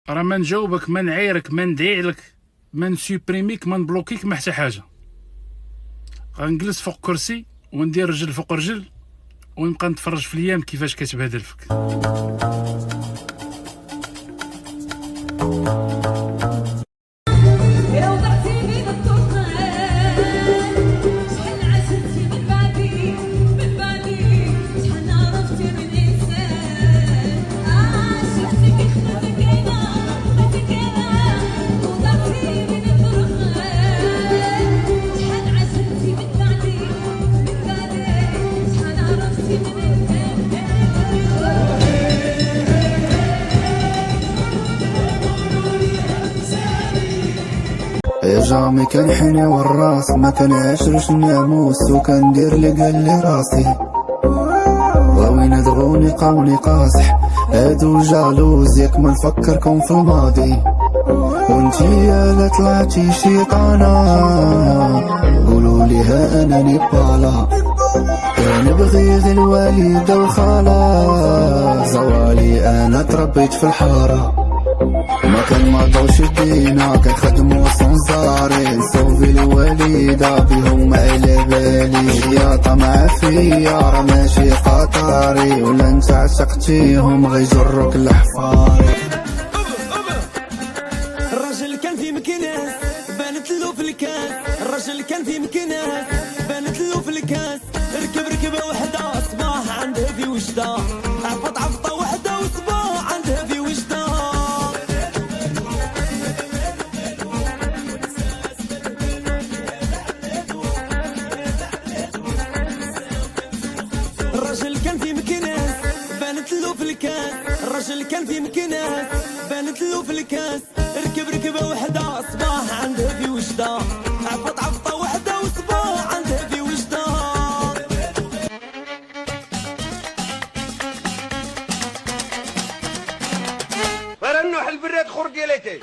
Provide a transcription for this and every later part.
راه ما نجاوبك، ما نعايرك، ما ندعي لك، ما نسوبريميك، ما نبلوكيك، ما حتى حاجه. غنجلس فوق كرسي وندير رجل فوق رجل ونبقى نتفرج في الايام كيفاش كتبهدل فيك. يا جامي كنحني والراس ما كنعشرش الناموس وكندير لي قال لي راسي غاوي ندغوني قاوني قاصح هادو جالوز ياك ما نفكركم في الماضي وانتي يا لا طلعتي شيطانة قولوا ليها انا نبالا نبغي غير الوالدة وخالا زوالي انا تربيت في الحارة ما كان مضوش الدينا كنخدمو سنزاري نصوفي الوالدة بيهم على بالي يا طمع فيا راه ماشي قطاري ولا انت عشقتيهم غيجروك الحفاري. الرجل كان في مكناس بانت له في الكاس، الرجل كان في مكناس بانت له في الكاس، ركب ركبه وحده صباح عندها في وجده، عفط عفطه وحده وصباح عندها في وجده. الرجل كان في مكناس بانت له في الكاس، الرجل كان في مكناس بانت له في الكاس، ركب ركبه وحده صباح عندها في وجده، عفط عفطه وحده وصباح عندها في وجده. فرنوح البراد خرقيلتي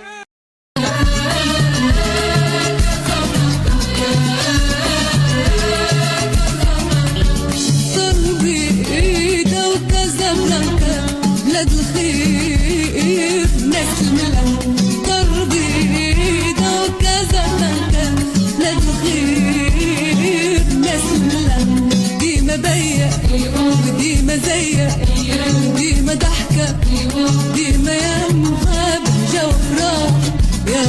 تربيده وكازابلانكا بلاد الخير ناس الملح، تربيده وكازابلانكا بلاد الخير ناس الملح، ديما بيا وديما زيا وديما ضحكة ديما يا مغاب جو فراق يا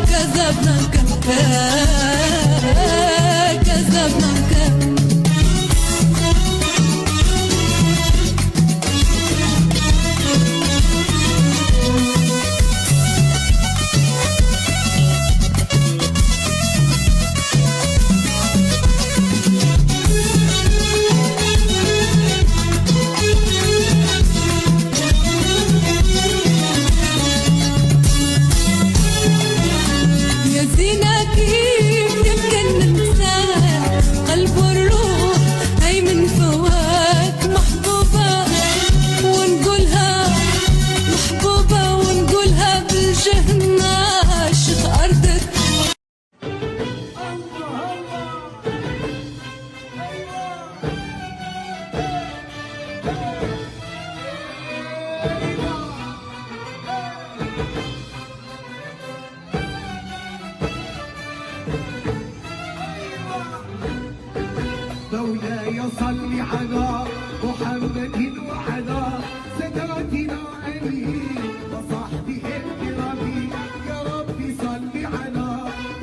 كازابلانكا يا كازابلانكا. مولاي صل على محمد وعلى ساداتنا علي وصحبه الكرام، يا ربي صل على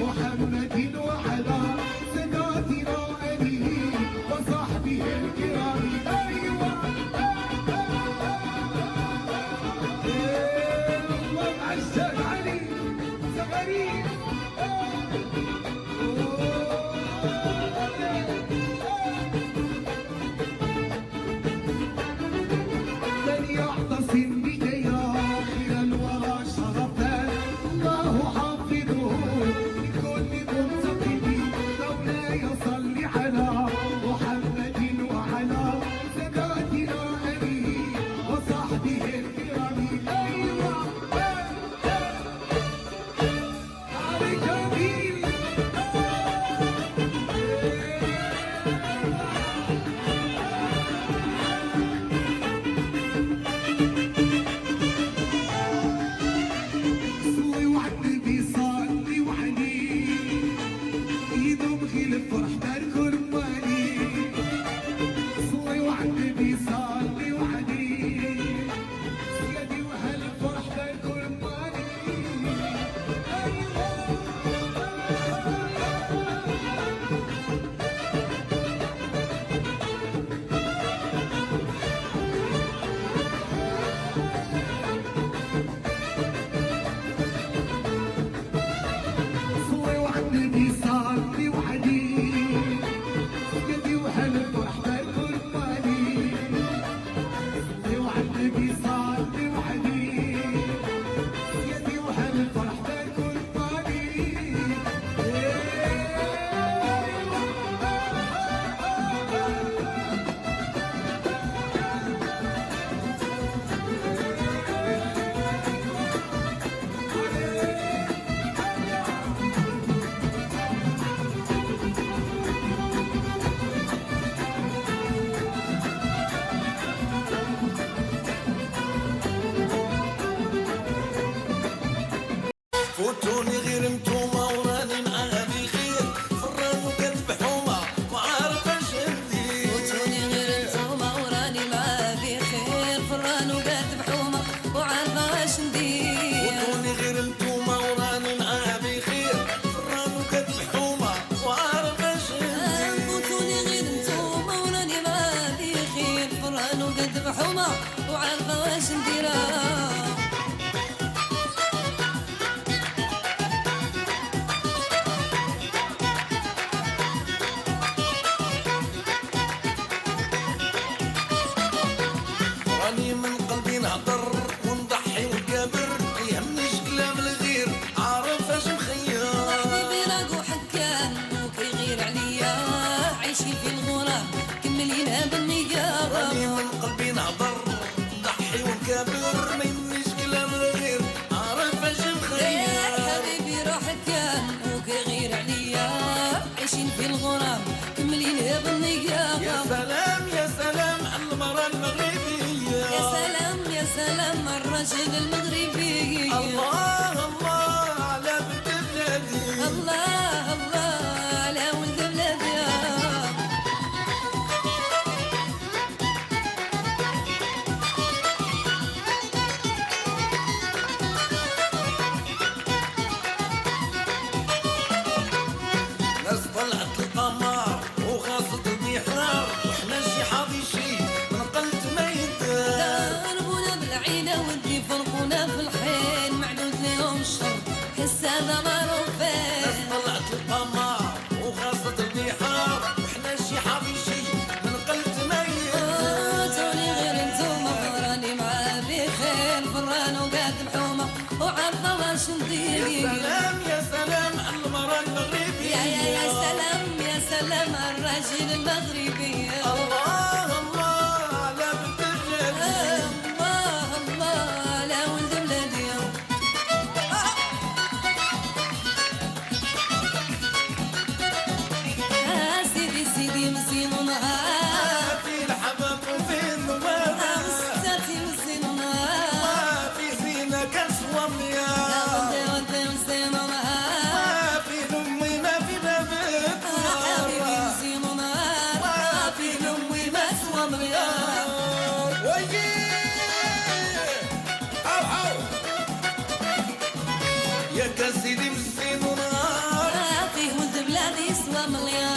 محمد وعلى ساداتنا علي وصحبه الكرام. ايوه الله عشان علي زغريب من يعتصم بك يا فوتوني غير انتوما وراني معاها بخير فران وكتب حومة وعارف اش ندير فوتوني غير انتوما وراني معاه بخير فران وكاتب حومة وعارفة اش ندير فوتوني غير انتوما وراني معاها بخير فران وكتب حومة وعارف اش ندير فوتوني غير انتوما وراني معاه بخير فران وكاتب حومة وعارفة واش نديرها راني من قلبي نهضر ونضحي ونكابر يهمنيش كلام الغير عارف اش مخير حبيبي راكو حكام وكيغير عليا عايشين في الغرام كملينا بالنية راني من قلبي نهضر نضحي ونكابر ما يهمنيش كلام الغير عارف اش مخير حبيبي روحك كان وكيغير عليا عايشين في الغرام كملينا بالنية يا سلام يا سلام على المرأة المغربية يا سلام يا سلام الرجل المغربي الله الله على بنت بلادي الله الله على ولد بلادي ناس طلعت القمر وخاصة البحار وحنا شي حاضيشي نقلت ما يدار ضربونا بالعينة ودي فرقونا في الحين معدود لهم الشر حس هذا معروفين ناس طلعت القمر وخاصة البحار وحنا شي حاضيشي نقلت ما يدار توني غير انتوما فراني معاه بخير فران وقاتل حومة وعارفة واش ندير يا سلام على المرأة المغربية يا سلام يا سلام الرجل المغربي الله الله على بنت بلادي الله الله على ولد بلادي سيدي سيدي مسكين ونهار في الحباب وفي النوار مسكتي مسكين ونهار في زينة كسوة مياه ودي ودي مسكين ونهار ما في لأمي ما في بابك حبيبي مسكين ونهار في لأمي ما سوى مليار يا كاسيدي مسكين ونهار فيه ولد بلادي سوى مليار